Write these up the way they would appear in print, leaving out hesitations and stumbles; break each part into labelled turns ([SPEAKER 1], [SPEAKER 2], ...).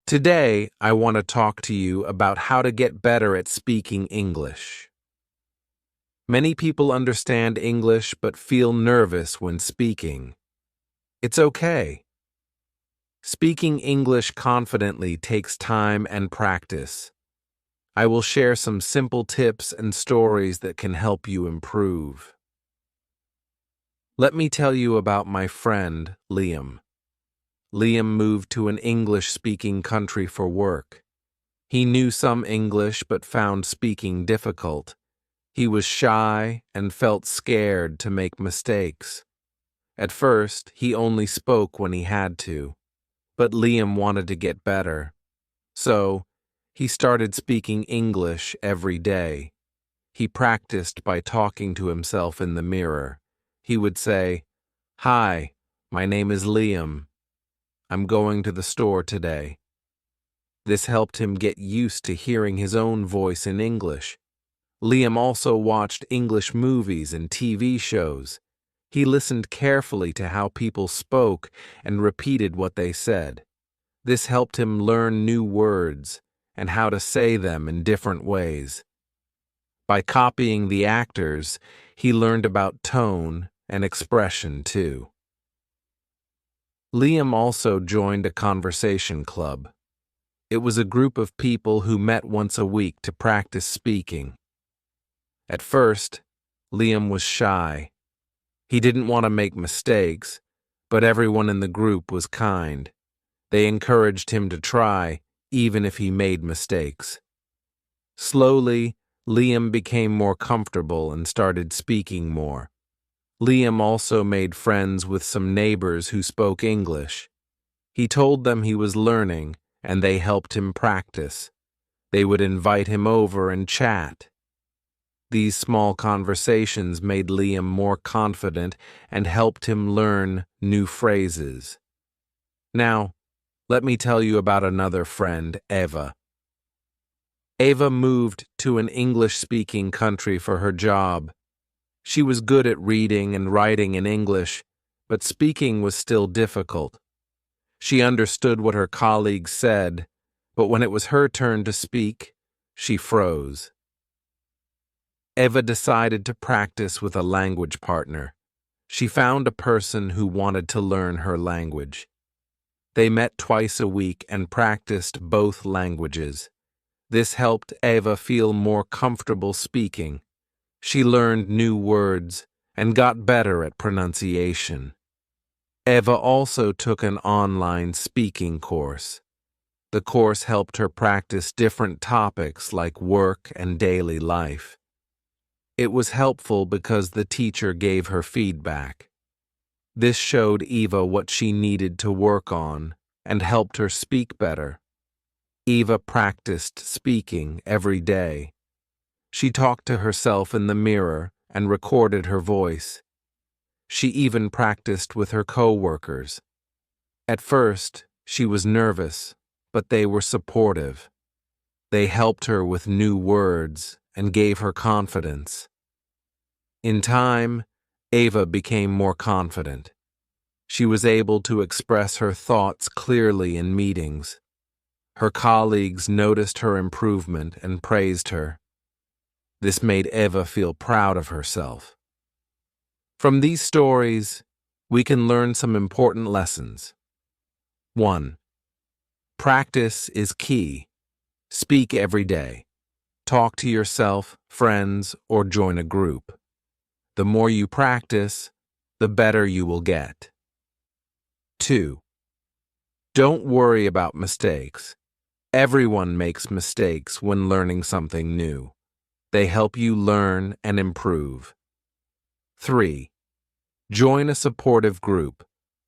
[SPEAKER 1] Today, I want to talk to you about how to get better at speaking English. Many people understand English but feel nervous when speaking. It's okay. Speaking English confidently takes time and practice. I will share some simple tips and stories that can help you improve. Let me tell you about my friend, Liam. Liam moved to an English-speaking country for work. He knew some English but found speaking difficult. He was shy and felt scared to make mistakes. At first, he only spoke when he had to, but Liam wanted to get better. So, he started speaking English every day. He practiced by talking to himself in the mirror. He would say, "Hi, my name is Liam. I'm going to the store today." This helped him get used to hearing his own voice in English. Liam also watched English movies and TV shows. He listened carefully to how people spoke and repeated what they said. This helped him learn new words and how to say them in different ways. By copying the actors, he learned about tone and expression too. Liam also joined a conversation club. It was a group of people who met once a week to practice speaking. At first, Liam was shy. He didn't want to make mistakes, but everyone in the group was kind. They encouraged him to try, even if he made mistakes. Slowly, Liam became more comfortable and started speaking more. Liam also made friends with some neighbors who spoke English. He told them he was learning, and they helped him practice. They would invite him over and chat. These small conversations made Liam more confident and helped him learn new phrases. Now, let me tell you about another friend, Eva. Eva moved to an English-speaking country for her job. She was good at reading and writing in English, but speaking was still difficult. She understood what her colleagues said, but when it was her turn to speak, she froze. Eva decided to practice with a language partner. She found a person who wanted to learn her language. They met twice a week and practiced both languages. This helped Eva feel more comfortable speaking. She learned new words and got better at pronunciation. Eva also took an online speaking course. The course helped her practice different topics like work and daily life. It was helpful because the teacher gave her feedback. This showed Eva what she needed to work on and helped her speak better. Eva practiced speaking every day. She talked to herself in the mirror and recorded her voice. She even practiced with her co-workers. At first, she was nervous, but they were supportive. They helped her with new words and gave her confidence. In time, Eva became more confident. She was able to express her thoughts clearly in meetings. Her colleagues noticed her improvement and praised her. This made Eva feel proud of herself. From these stories, we can learn some important lessons. 1. Practice is key. Speak every day. Talk to yourself, friends, or join a group. The more you practice, the better you will get. 2. Don't worry about mistakes. Everyone makes mistakes when learning something new. They help you learn and improve. 3. Join a supportive group.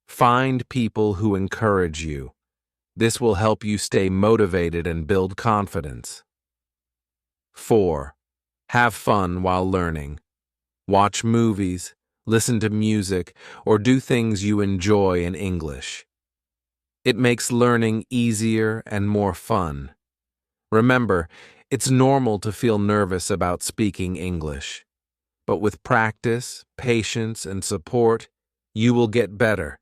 [SPEAKER 1] Find people who encourage you. This will help you stay motivated and build confidence. 4. Have fun while learning. Watch movies, listen to music, or do things you enjoy in English. It makes learning easier and more fun. Remember, it's normal to feel nervous about speaking English. But with practice, patience, and support, you will get better.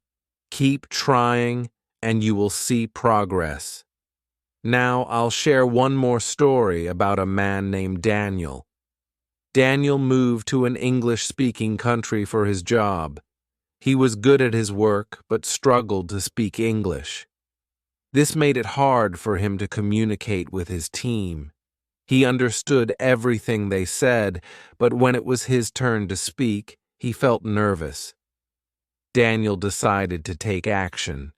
[SPEAKER 1] Keep trying, and you will see progress. Now I'll share one more story about a man named Daniel. Daniel moved to an English-speaking country for his job. He was good at his work, but struggled to speak English. This made it hard for him to communicate with his team. He understood everything they said, but when it was his turn to speak, he felt nervous. Daniel decided to take action.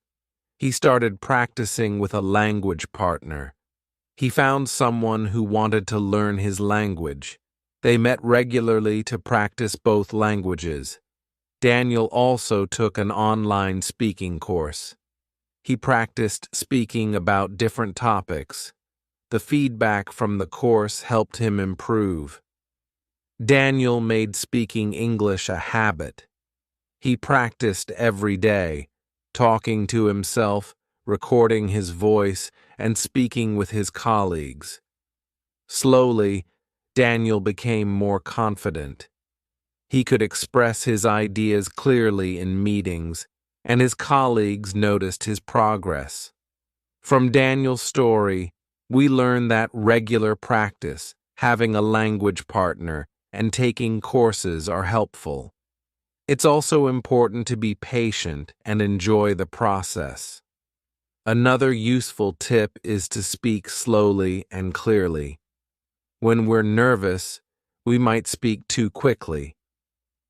[SPEAKER 1] He started practicing with a language partner. He found someone who wanted to learn his language. They met regularly to practice both languages. Daniel also took an online speaking course. He practiced speaking about different topics. The feedback from the course helped him improve. Daniel made speaking English a habit. He practiced every day, talking to himself, recording his voice, and speaking with his colleagues. Slowly, Daniel became more confident. He could express his ideas clearly in meetings, and his colleagues noticed his progress. From Daniel's story, we learn that regular practice, having a language partner, and taking courses are helpful. It's also important to be patient and enjoy the process. Another useful tip is to speak slowly and clearly. When we're nervous, we might speak too quickly,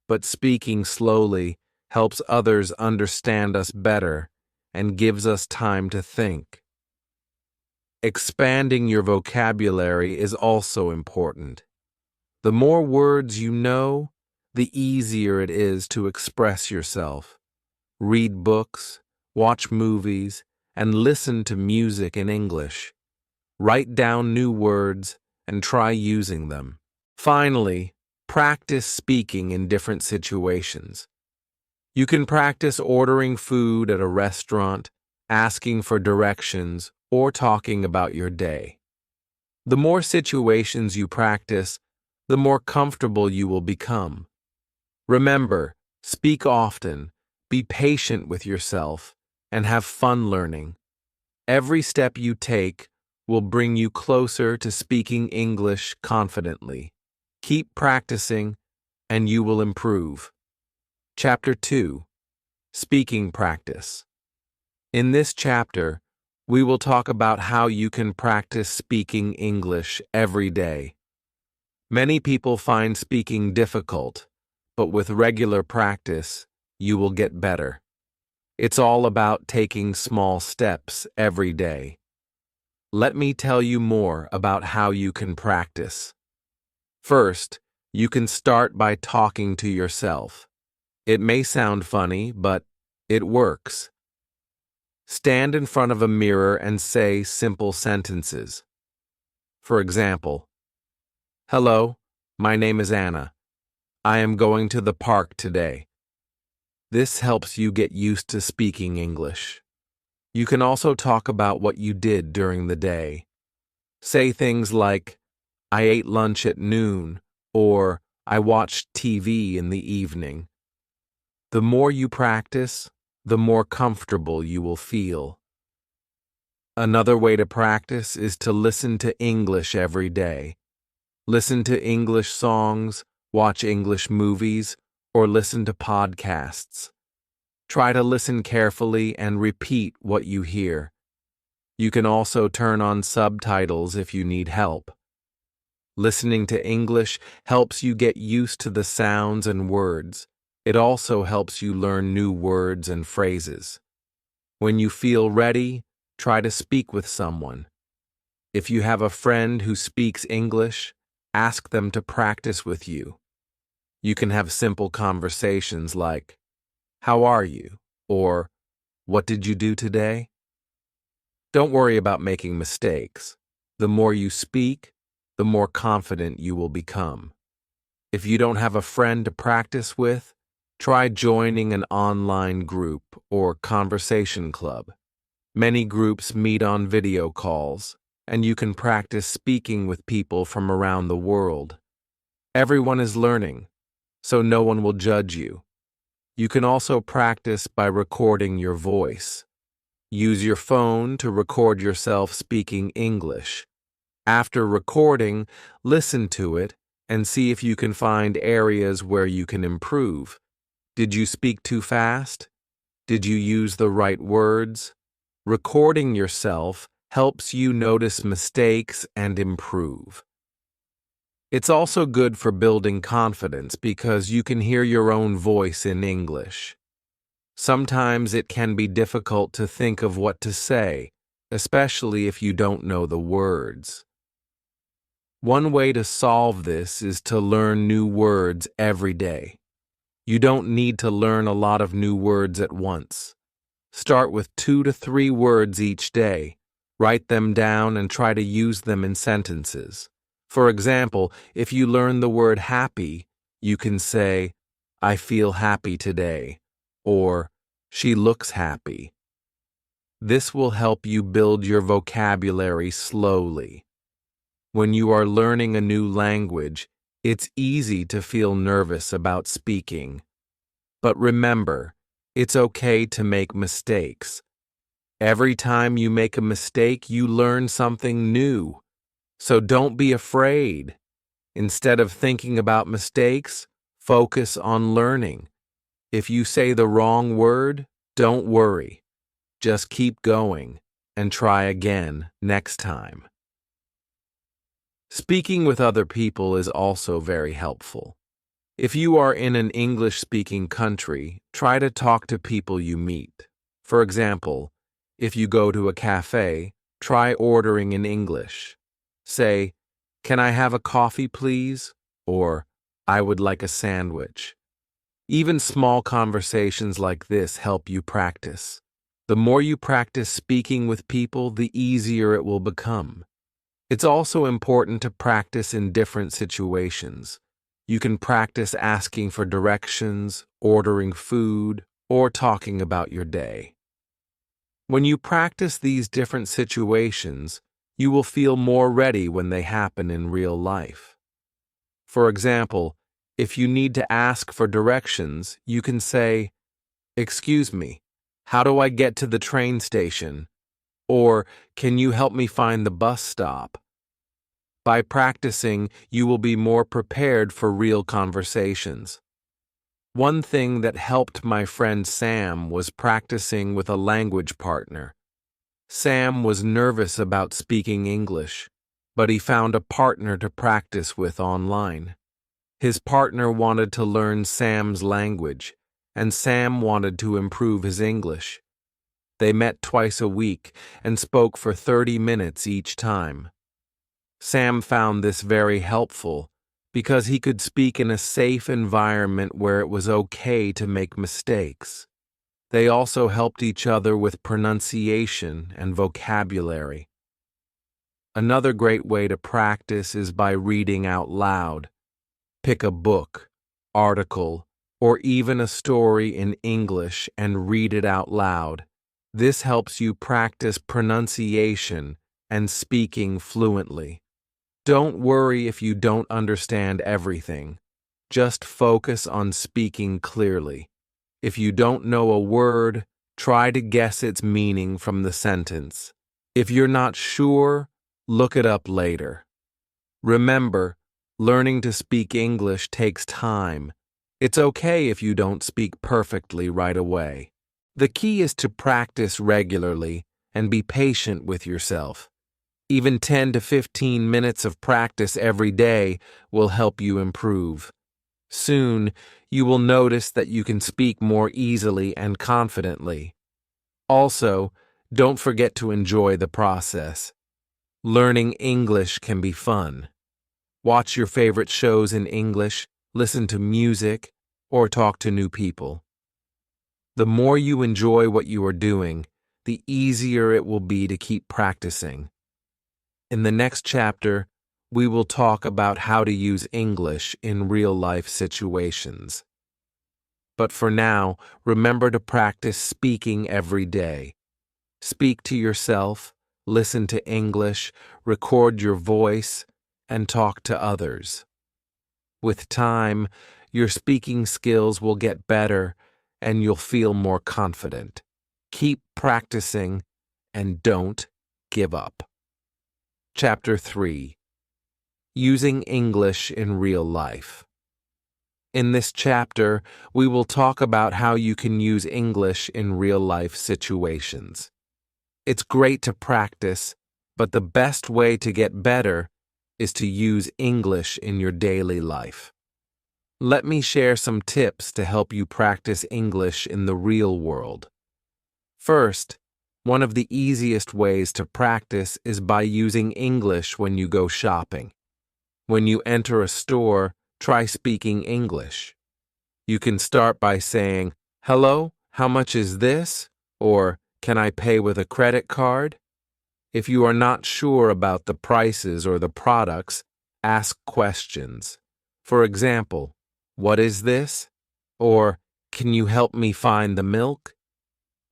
[SPEAKER 1] but speaking slowly helps others understand us better and gives us time to think. Expanding your vocabulary is also important. The more words you know, the easier it is to express yourself. Read books, watch movies, and listen to music in English. Write down new words and try using them. Finally, practice speaking in different situations. You can practice ordering food at a restaurant, asking for directions, or talking about your day. The more situations you practice, the more comfortable you will become. Remember, speak often, be patient with yourself, and have fun learning. Every step you take will bring you closer to speaking English confidently. Keep practicing, and you will improve. Chapter 2: Speaking Practice. In this chapter, we will talk about how you can practice speaking English every day. Many people find speaking difficult, but with regular practice, you will get better. It's all about taking small steps every day. Let me tell you more about how you can practice. First, you can start by talking to yourself. It may sound funny, but it works. Stand in front of a mirror and say simple sentences. For example, "Hello, my name is Anna. I am going to the park today." This helps you get used to speaking English. You can also talk about what you did during the day. Say things like, "I ate lunch at noon," or "I watched TV in the evening." The more you practice, the more comfortable you will feel. Another way to practice is to listen to English every day. Listen to English songs, watch English movies, or listen to podcasts. Try to listen carefully and repeat what you hear. You can also turn on subtitles if you need help. Listening to English helps you get used to the sounds and words. It also helps you learn new words and phrases. When you feel ready, try to speak with someone. If you have a friend who speaks English, ask them to practice with you. You can have simple conversations like, "How are you?" or "What did you do today?" Don't worry about making mistakes. The more you speak, the more confident you will become. If you don't have a friend to practice with, try joining an online group or conversation club. Many groups meet on video calls, and you can practice speaking with people from around the world. Everyone is learning, so no one will judge you. You can also practice by recording your voice. Use your phone to record yourself speaking English. After recording, listen to it and see if you can find areas where you can improve. Did you speak too fast? Did you use the right words? Recording yourself helps you notice mistakes and improve. It's also good for building confidence because you can hear your own voice in English. Sometimes it can be difficult to think of what to say, especially if you don't know the words. One way to solve this is to learn new words every day. You don't need to learn a lot of new words at once. Start with 2 to 3 words each day. Write them down and try to use them in sentences. For example, if you learn the word happy, you can say, I feel happy today, or she looks happy. This will help you build your vocabulary slowly. When you are learning a new language, it's easy to feel nervous about speaking. But remember, it's okay to make mistakes. Every time you make a mistake, you learn something new. So don't be afraid. Instead of thinking about mistakes, focus on learning. If you say the wrong word, don't worry. Just keep going and try again next time. Speaking with other people is also very helpful. If you are in an English-speaking country, try to talk to people you meet. For example, if you go to a cafe, try ordering in English. Say, "Can I have a coffee, please?" Or, "I would like a sandwich." Even small conversations like this help you practice. The more you practice speaking with people, the easier it will become. It's also important to practice in different situations. You can practice asking for directions, ordering food, or talking about your day. When you practice these different situations, you will feel more ready when they happen in real life. For example, if you need to ask for directions, you can say, "Excuse me, how do I get to the train station?" Or, "Can you help me find the bus stop?" By practicing, you will be more prepared for real conversations. One thing that helped my friend Sam was practicing with a language partner. Sam was nervous about speaking English, but he found a partner to practice with online. His partner wanted to learn Sam's language, and Sam wanted to improve his English. They met twice a week and spoke for 30 minutes each time. Sam found this very helpful because he could speak in a safe environment where it was okay to make mistakes. They also helped each other with pronunciation and vocabulary. Another great way to practice is by reading out loud. Pick a book, article, or even a story in English and read it out loud. This helps you practice pronunciation and speaking fluently. Don't worry if you don't understand everything. Just focus on speaking clearly. If you don't know a word, try to guess its meaning from the sentence. If you're not sure, look it up later. Remember, learning to speak English takes time. It's okay if you don't speak perfectly right away. The key is to practice regularly and be patient with yourself. Even 10 to 15 minutes of practice every day will help you improve. Soon, you will notice that you can speak more easily and confidently. Also, don't forget to enjoy the process. Learning English can be fun. Watch your favorite shows in English, listen to music, or talk to new people. The more you enjoy what you are doing, the easier it will be to keep practicing. In the next chapter, we will talk about how to use English in real-life situations. But for now, remember to practice speaking every day. Speak to yourself, listen to English, record your voice, and talk to others. With time, your speaking skills will get better and you'll feel more confident. Keep practicing and don't give up. Chapter 3. Using English in Real Life. In this chapter, we will talk about how you can use English in real-life situations. It's great to practice, but the best way to get better is to use English in your daily life. Let me share some tips to help you practice English in the real world. First, one of the easiest ways to practice is by using English when you go shopping. When you enter a store, try speaking English. You can start by saying, "Hello, how much is this?" or "Can I pay with a credit card?" If you are not sure about the prices or the products, ask questions. For example, "What is this?" or "Can you help me find the milk?"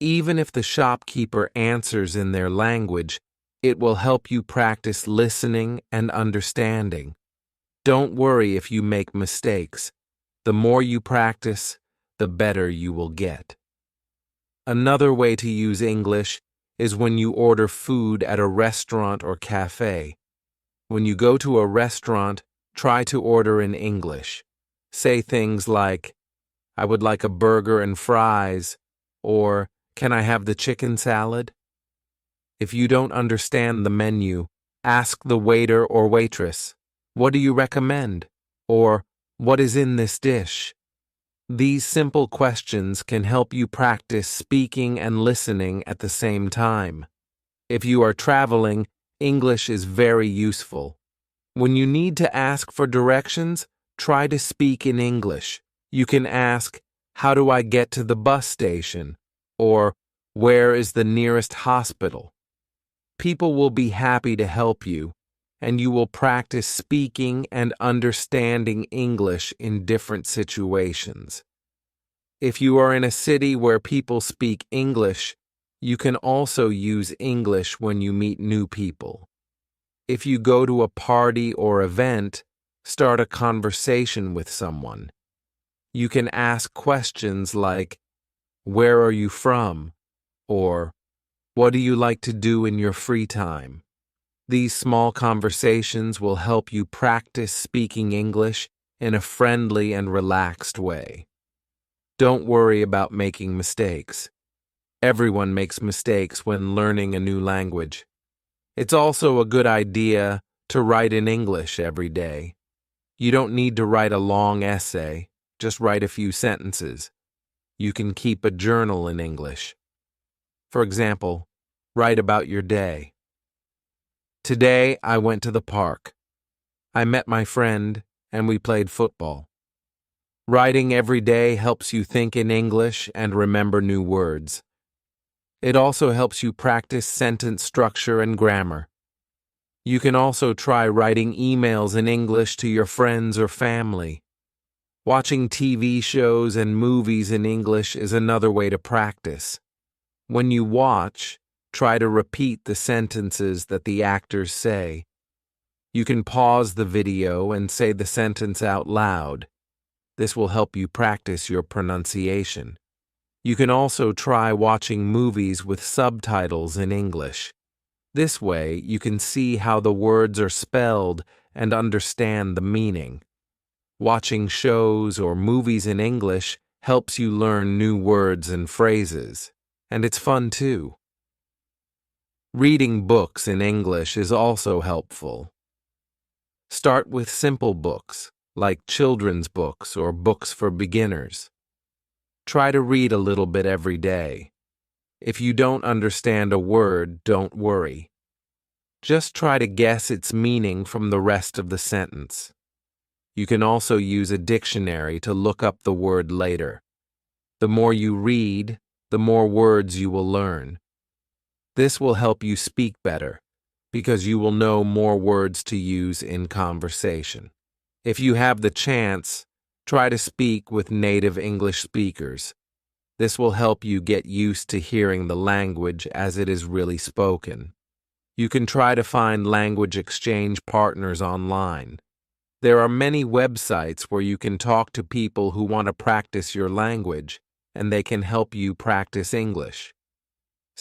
[SPEAKER 1] Even if the shopkeeper answers in their language, it will help you practice listening and understanding. Don't worry if you make mistakes. The more you practice, the better you will get. Another way to use English is when you order food at a restaurant or cafe. When you go to a restaurant, try to order in English. Say things like, "I would like a burger and fries," or "Can I have the chicken salad?" If you don't understand the menu, ask the waiter or waitress, "What do you recommend?" or "What is in this dish?" These simple questions can help you practice speaking and listening at the same time. If you are traveling, English is very useful. When you need to ask for directions, try to speak in English. You can ask, "How do I get to the bus station?" or "Where is the nearest hospital?" People will be happy to help you, and you will practice speaking and understanding English in different situations. If you are in a city where people speak English, you can also use English when you meet new people. If you go to a party or event, start a conversation with someone. You can ask questions like, "Where are you from?" or "What do you like to do in your free time?" These small conversations will help you practice speaking English in a friendly and relaxed way. Don't worry about making mistakes. Everyone makes mistakes when learning a new language. It's also a good idea to write in English every day. You don't need to write a long essay, just write a few sentences. You can keep a journal in English. For example, write about your day. "Today I went to the park. I met my friend and we played football." Writing every day helps you think in English and remember new words. It also helps you practice sentence structure and grammar. You can also try writing emails in English to your friends or family. Watching TV shows and movies in English is another way to practice. When you watch, try to repeat the sentences that the actors say. You can pause the video and say the sentence out loud. This will help you practice your pronunciation. You can also try watching movies with subtitles in English. This way, you can see how the words are spelled and understand the meaning. Watching shows or movies in English helps you learn new words and phrases, and it's fun too. Reading books in English is also helpful. Start with simple books, like children's books or books for beginners. Try to read a little bit every day. If you don't understand a word, don't worry. Just try to guess its meaning from the rest of the sentence. You can also use a dictionary to look up the word later. The more you read, the more words you will learn. This will help you speak better, because you will know more words to use in conversation. If you have the chance, try to speak with native English speakers. This will help you get used to hearing the language as it is really spoken. You can try to find language exchange partners online. There are many websites where you can talk to people who want to practice your language, and they can help you practice English.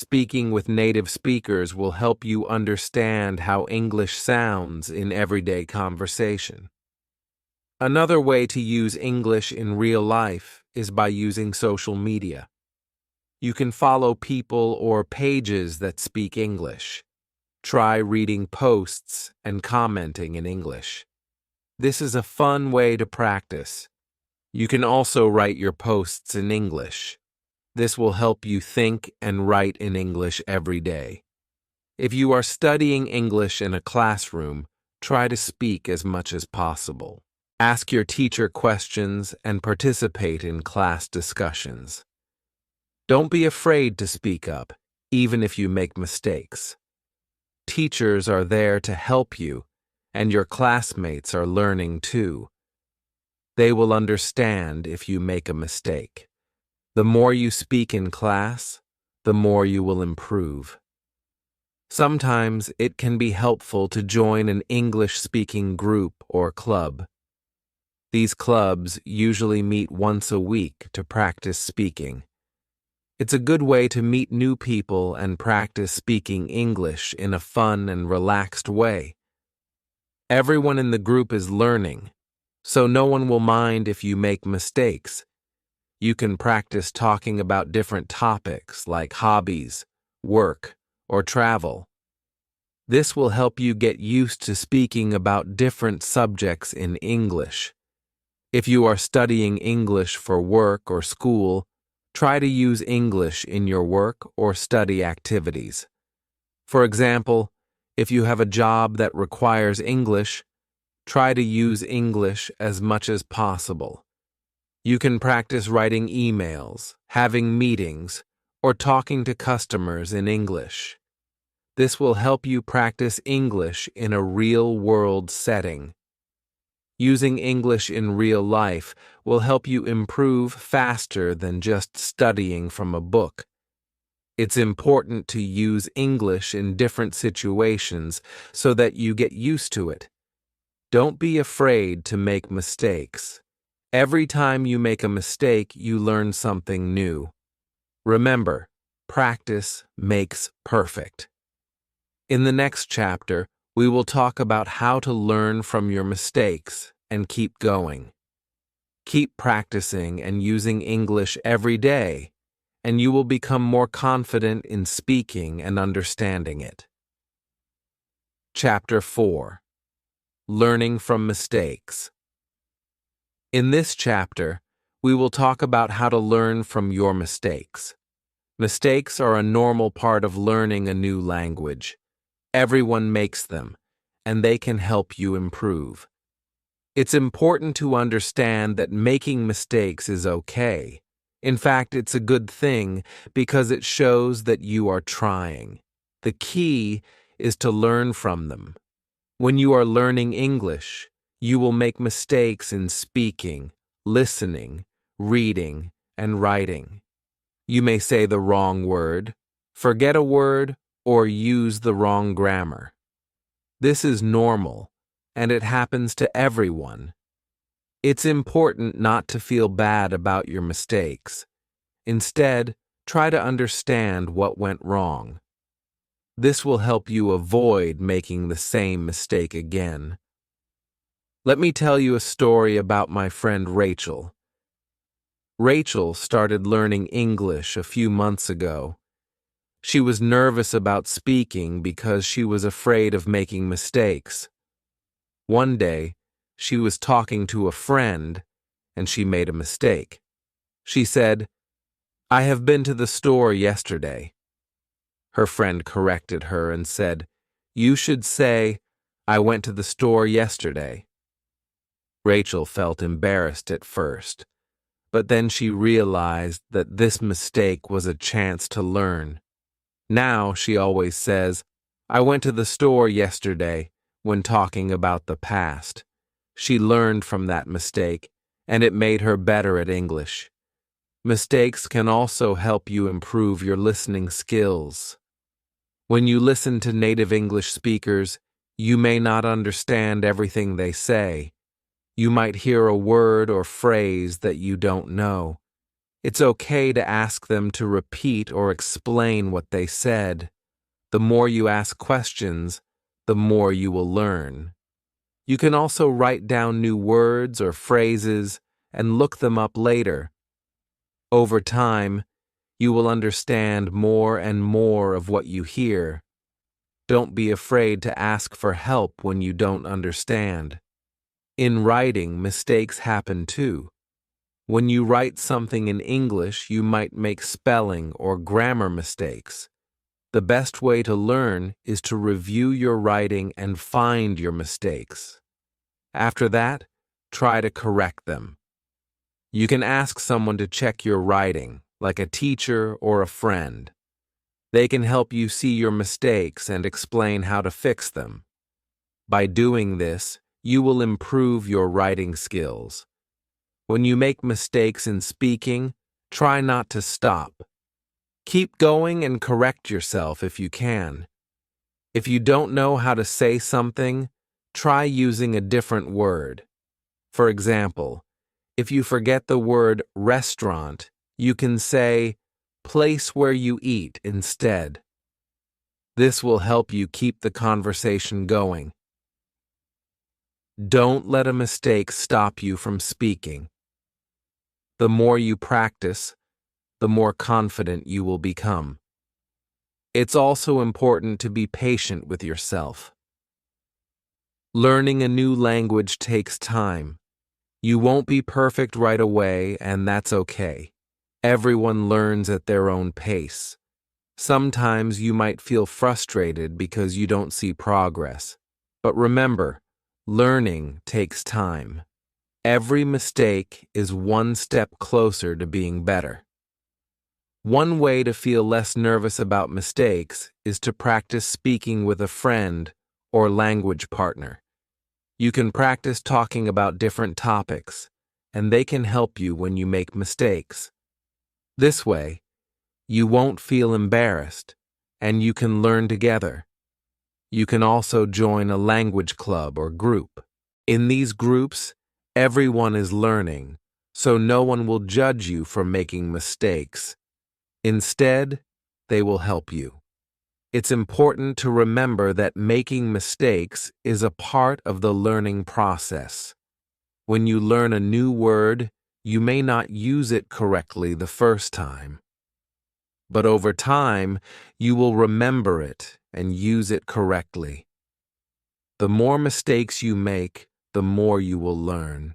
[SPEAKER 1] Speaking with native speakers will help you understand how English sounds in everyday conversation. Another way to use English in real life is by using social media. You can follow people or pages that speak English. Try reading posts and commenting in English. This is a fun way to practice. You can also write your posts in English. This will help you think and write in English every day. If you are studying English in a classroom, try to speak as much as possible. Ask your teacher questions and participate in class discussions. Don't be afraid to speak up, even if you make mistakes. Teachers are there to help you, and your classmates are learning too. They will understand if you make a mistake. The more you speak in class, the more you will improve. Sometimes it can be helpful to join an English-speaking group or club. These clubs usually meet once a week to practice speaking. It's a good way to meet new people and practice speaking English in a fun and relaxed way. Everyone in the group is learning, so no one will mind if you make mistakes. You can practice talking about different topics like hobbies, work, or travel. This will help you get used to speaking about different subjects in English. If you are studying English for work or school, try to use English in your work or study activities. For example, if you have a job that requires English, try to use English as much as possible. You can practice writing emails, having meetings, or talking to customers in English. This will help you practice English in a real-world setting. Using English in real life will help you improve faster than just studying from a book. It's important to use English in different situations so that you get used to it. Don't be afraid to make mistakes. Every time you make a mistake, you learn something new. Remember, practice makes perfect. In the next chapter, we will talk about how to learn from your mistakes and keep going. Keep practicing and using English every day, and you will become more confident in speaking and understanding it. Chapter 4. Learning from Mistakes. In this chapter, we will talk about how to learn from your mistakes. Mistakes are a normal part of learning a new language. Everyone makes them, and they can help you improve. It's important to understand that making mistakes is okay. In fact, it's a good thing because it shows that you are trying. The key is to learn from them. When you are learning English, you will make mistakes in speaking, listening, reading, and writing. You may say the wrong word, forget a word, or use the wrong grammar. This is normal, and it happens to everyone. It's important not to feel bad about your mistakes. Instead, try to understand what went wrong. This will help you avoid making the same mistake again. Let me tell you a story about my friend Rachel. Rachel started learning English a few months ago. She was nervous about speaking because she was afraid of making mistakes. One day, she was talking to a friend, and she made a mistake. She said, "I have been to the store yesterday." Her friend corrected her and said, "You should say, 'I went to the store yesterday.'" Rachel felt embarrassed at first, but then she realized that this mistake was a chance to learn. Now she always says, "I went to the store yesterday," when talking about the past. She learned from that mistake, and it made her better at English. Mistakes can also help you improve your listening skills. When you listen to native English speakers, you may not understand everything they say. You might hear a word or phrase that you don't know. It's okay to ask them to repeat or explain what they said. The more you ask questions, the more you will learn. You can also write down new words or phrases and look them up later. Over time, you will understand more and more of what you hear. Don't be afraid to ask for help when you don't understand. In writing, mistakes happen too. When you write something in English, you might make spelling or grammar mistakes. The best way to learn is to review your writing and find your mistakes. After that, try to correct them. You can ask someone to check your writing, like a teacher or a friend. They can help you see your mistakes and explain how to fix them. By doing this, you will improve your writing skills. When you make mistakes in speaking, try not to stop. Keep going and correct yourself if you can. If you don't know how to say something, try using a different word. For example, if you forget the word restaurant, you can say place where you eat instead. This will help you keep the conversation going. Don't let a mistake stop you from speaking. The more you practice, the more confident you will become. It's also important to be patient with yourself. Learning a new language takes time. You won't be perfect right away, and that's okay. Everyone learns at their own pace. Sometimes you might feel frustrated because you don't see progress. But remember, learning takes time. Every mistake is one step closer to being better. One way to feel less nervous about mistakes is to practice speaking with a friend or language partner. You can practice talking about different topics, and they can help you when you make mistakes. This way, you won't feel embarrassed, and you can learn together. You can also join a language club or group. In these groups, everyone is learning, so no one will judge you for making mistakes. Instead, they will help you. It's important to remember that making mistakes is a part of the learning process. When you learn a new word, you may not use it correctly the first time. But over time, you will remember it and use it correctly. The more mistakes you make, the more you will learn.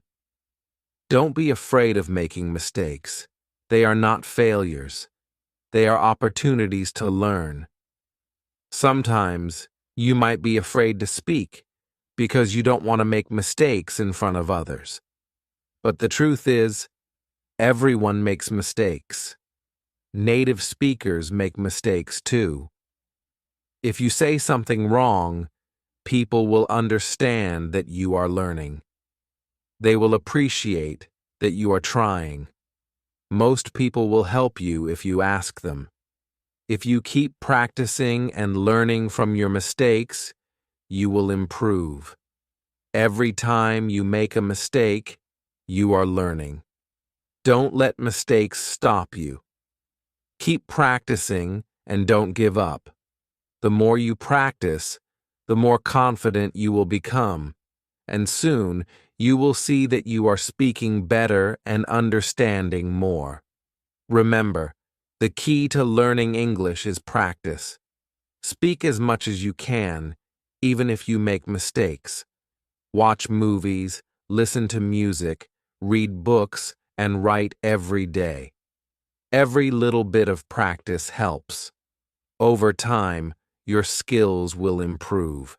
[SPEAKER 1] Don't be afraid of making mistakes. They are not failures. They are opportunities to learn. Sometimes, you might be afraid to speak because you don't want to make mistakes in front of others. But the truth is, everyone makes mistakes. Native speakers make mistakes too. If you say something wrong, people will understand that you are learning. They will appreciate that you are trying. Most people will help you if you ask them. If you keep practicing and learning from your mistakes, you will improve. Every time you make a mistake, you are learning. Don't let mistakes stop you. Keep practicing and don't give up. The more you practice, the more confident you will become, and soon you will see that you are speaking better and understanding more. Remember, the key to learning English is practice. Speak as much as you can, even if you make mistakes. Watch movies, listen to music, read books, and write every day. Every little bit of practice helps. Over time, your skills will improve.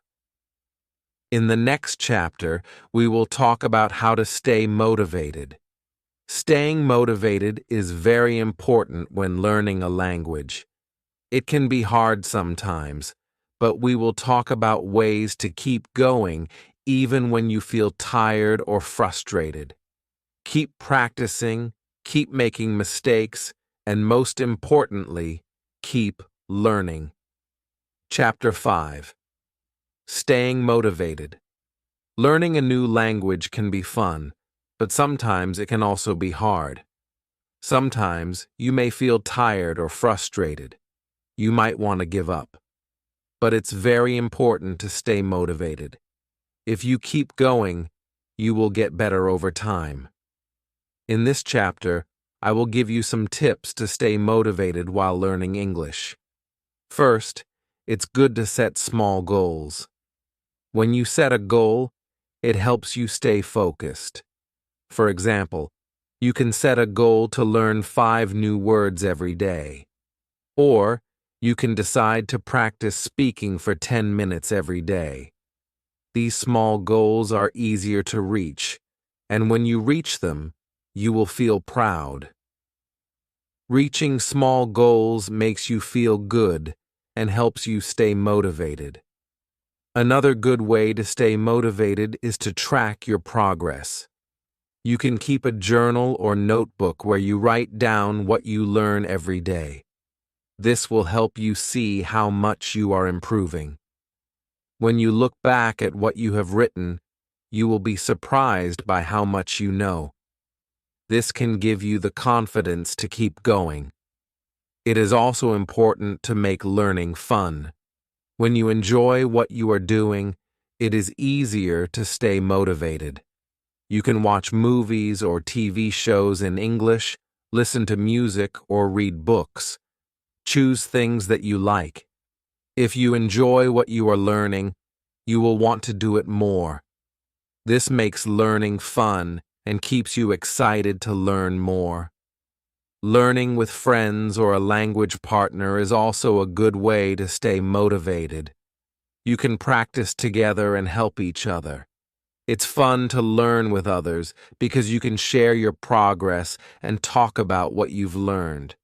[SPEAKER 1] In the next chapter, we will talk about how to stay motivated. Staying motivated is very important when learning a language. It can be hard sometimes, but we will talk about ways to keep going even when you feel tired or frustrated. Keep practicing, keep making mistakes, and most importantly, keep learning. Chapter 5. Staying motivated. Learning a new language can be fun, but sometimes it can also be hard. Sometimes you may feel tired or frustrated. You might want to give up. But it's very important to stay motivated. If you keep going, you will get better over time. In this chapter, I will give you some tips to stay motivated while learning English. First, it's good to set small goals. When you set a goal, it helps you stay focused. For example, you can set a goal to learn 5 new words every day. Or, you can decide to practice speaking for 10 minutes every day. These small goals are easier to reach, and when you reach them, you will feel proud. Reaching small goals makes you feel good and helps you stay motivated. Another good way to stay motivated is to track your progress. You can keep a journal or notebook where you write down what you learn every day. This will help you see how much you are improving. When you look back at what you have written, you will be surprised by how much you know. This can give you the confidence to keep going. It is also important to make learning fun. When you enjoy what you are doing, it is easier to stay motivated. You can watch movies or TV shows in English, listen to music, or read books. Choose things that you like. If you enjoy what you are learning, you will want to do it more. This makes learning fun and keeps you excited to learn more. Learning with friends or a language partner is also a good way to stay motivated. You can practice together and help each other. It's fun to learn with others because you can share your progress and talk about what you've learned.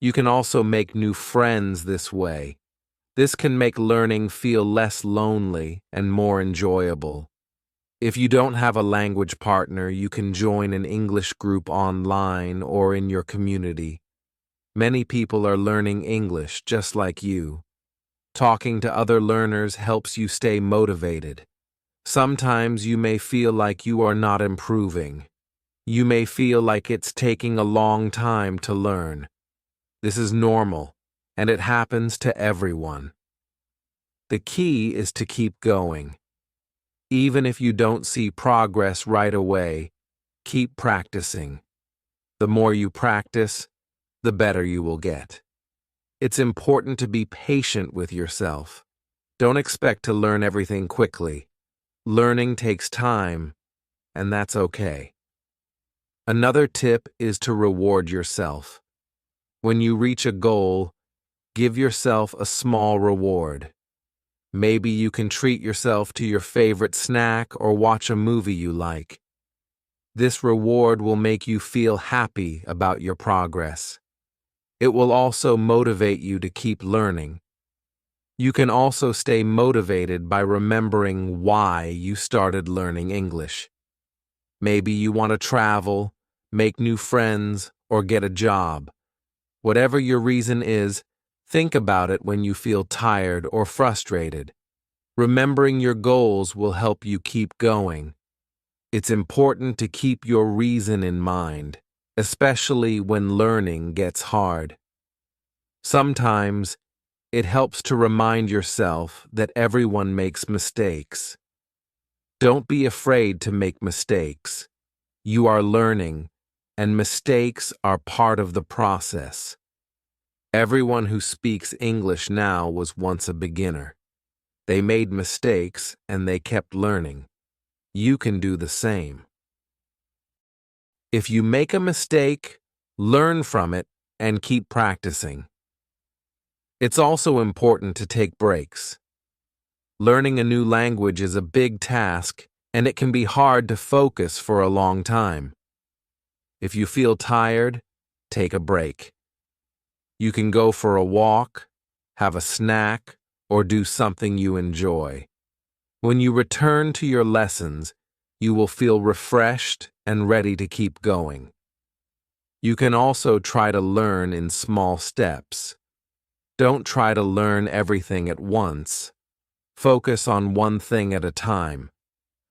[SPEAKER 1] You can also make new friends this way. This can make learning feel less lonely and more enjoyable. If you don't have a language partner, you can join an English group online or in your community. Many people are learning English just like you. Talking to other learners helps you stay motivated. Sometimes you may feel like you are not improving. You may feel like it's taking a long time to learn. This is normal, and it happens to everyone. The key is to keep going. Even if you don't see progress right away, keep practicing. The more you practice, the better you will get. It's important to be patient with yourself. Don't expect to learn everything quickly. Learning takes time, and that's okay. Another tip is to reward yourself. When you reach a goal, give yourself a small reward. Maybe you can treat yourself to your favorite snack or watch a movie you like. This reward will make you feel happy about your progress. It will also motivate you to keep learning. You can also stay motivated by remembering why you started learning English. Maybe you want to travel, make new friends, or get a job. Whatever your reason is, think about it when you feel tired or frustrated. Remembering your goals will help you keep going. It's important to keep your reason in mind, especially when learning gets hard. Sometimes, it helps to remind yourself that everyone makes mistakes. Don't be afraid to make mistakes. You are learning, and mistakes are part of the process. Everyone who speaks English now was once a beginner. They made mistakes and they kept learning. You can do the same. If you make a mistake, learn from it and keep practicing. It's also important to take breaks. Learning a new language is a big task, and it can be hard to focus for a long time. If you feel tired, take a break. You can go for a walk, have a snack, or do something you enjoy. When you return to your lessons, you will feel refreshed and ready to keep going. You can also try to learn in small steps. Don't try to learn everything at once. Focus on one thing at a time.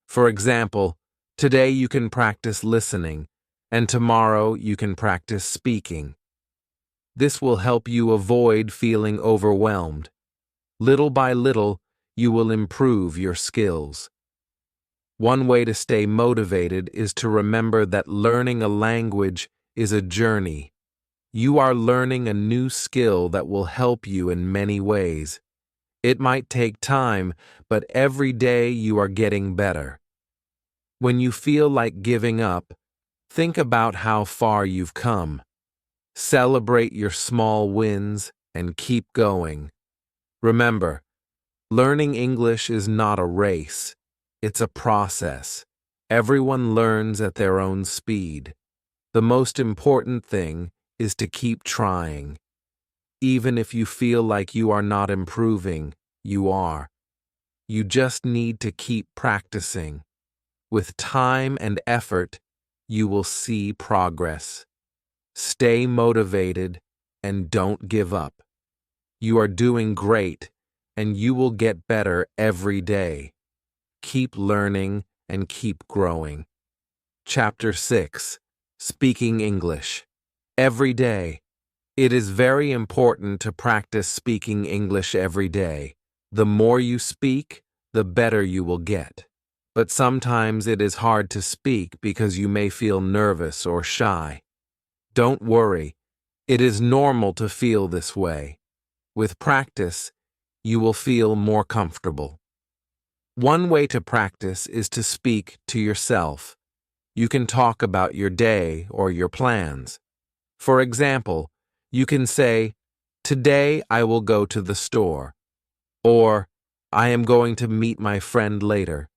[SPEAKER 1] For example, today you can practice listening, and tomorrow you can practice speaking. This will help you avoid feeling overwhelmed. Little by little, you will improve your skills. One way to stay motivated is to remember that learning a language is a journey. You are learning a new skill that will help you in many ways. It might take time, but every day you are getting better. When you feel like giving up, think about how far you've come. Celebrate your small wins and keep going. Remember, learning English is not a race. It's a process. Everyone learns at their own speed. The most important thing is to keep trying. Even if you feel like you are not improving, you are. You just need to keep practicing. With time and effort, you will see progress. Stay motivated and don't give up. You are doing great, and you will get better every day. Keep learning and keep growing. Chapter 6. Speaking English. Every day. It is very important to practice speaking English every day. The more you speak, the better you will get. But sometimes it is hard to speak because you may feel nervous or shy. Don't worry. It is normal to feel this way. With practice, you will feel more comfortable. One way to practice is to speak to yourself. You can talk about your day or your plans. For example, you can say, "Today I will go to the store," or "I am going to meet my friend later."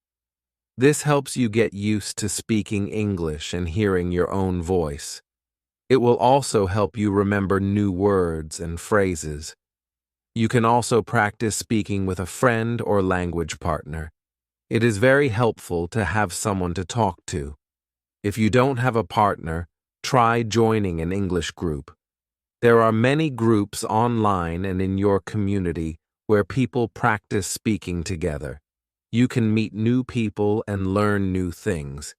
[SPEAKER 1] This helps you get used to speaking English and hearing your own voice. It will also help you remember new words and phrases. You can also practice speaking with a friend or language partner. It is very helpful to have someone to talk to. If you don't have a partner, try joining an English group. There are many groups online and in your community where people practice speaking together. You can meet new people and learn new things.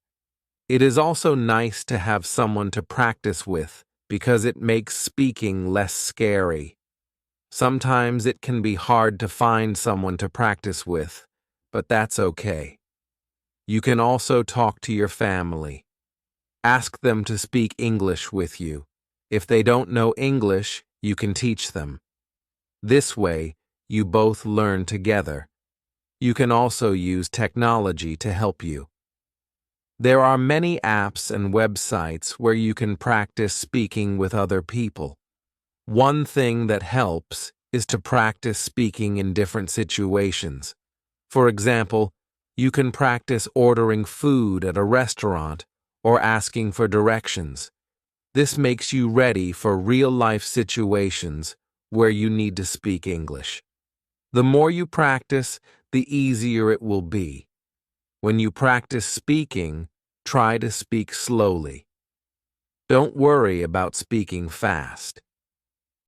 [SPEAKER 1] It is also nice to have someone to practice with because it makes speaking less scary. Sometimes it can be hard to find someone to practice with, but that's okay. You can also talk to your family. Ask them to speak English with you. If they don't know English, you can teach them. This way, you both learn together. You can also use technology to help you. There are many apps and websites where you can practice speaking with other people. One thing that helps is to practice speaking in different situations. For example, you can practice ordering food at a restaurant or asking for directions. This makes you ready for real-life situations where you need to speak English. The more you practice, the easier it will be. When you practice speaking, try to speak slowly. Don't worry about speaking fast.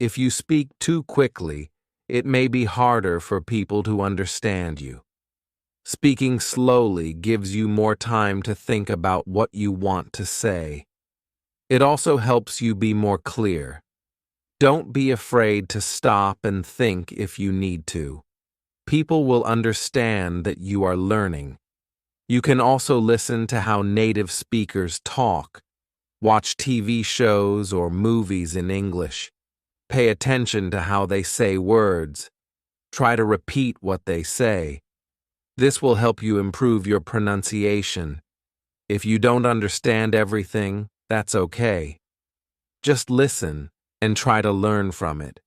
[SPEAKER 1] If you speak too quickly, it may be harder for people to understand you. Speaking slowly gives you more time to think about what you want to say. It also helps you be more clear. Don't be afraid to stop and think if you need to. People will understand that you are learning. You can also listen to how native speakers talk. Watch TV shows or movies in English. Pay attention to how they say words. Try to repeat what they say. This will help you improve your pronunciation. If you don't understand everything, that's okay. Just listen and try to learn from it.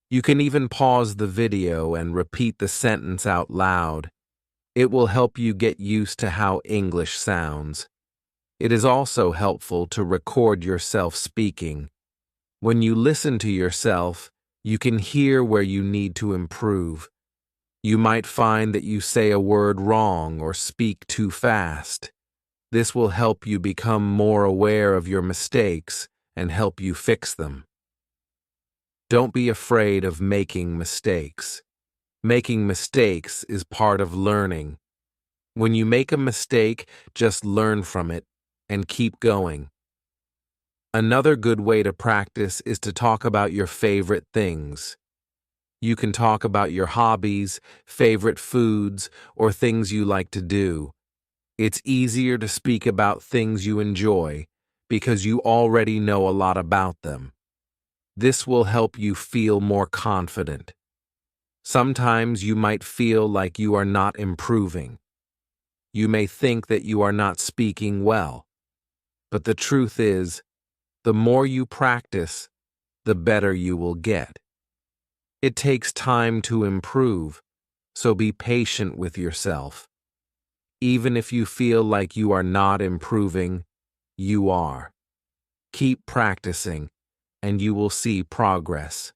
[SPEAKER 1] You can even pause the video and repeat the sentence out loud. It will help you get used to how English sounds. It is also helpful to record yourself speaking. When you listen to yourself, you can hear where you need to improve. You might find that you say a word wrong or speak too fast. This will help you become more aware of your mistakes and help you fix them. Don't be afraid of making mistakes. Making mistakes is part of learning. When you make a mistake, just learn from it and keep going. Another good way to practice is to talk about your favorite things. You can talk about your hobbies, favorite foods, or things you like to do. It's easier to speak about things you enjoy because you already know a lot about them. This will help you feel more confident. Sometimes you might feel like you are not improving. You may think that you are not speaking well. But the truth is, the more you practice, the better you will get. It takes time to improve, so be patient with yourself. Even if you feel like you are not improving, you are. Keep practicing, and you will see progress.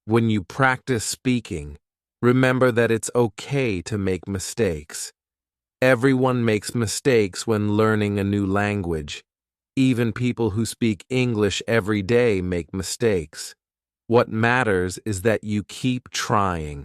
[SPEAKER 1] When you practice speaking, remember that it's okay to make mistakes. Everyone makes mistakes when learning a new language. Even people who speak English every day make mistakes. What matters is that you keep trying.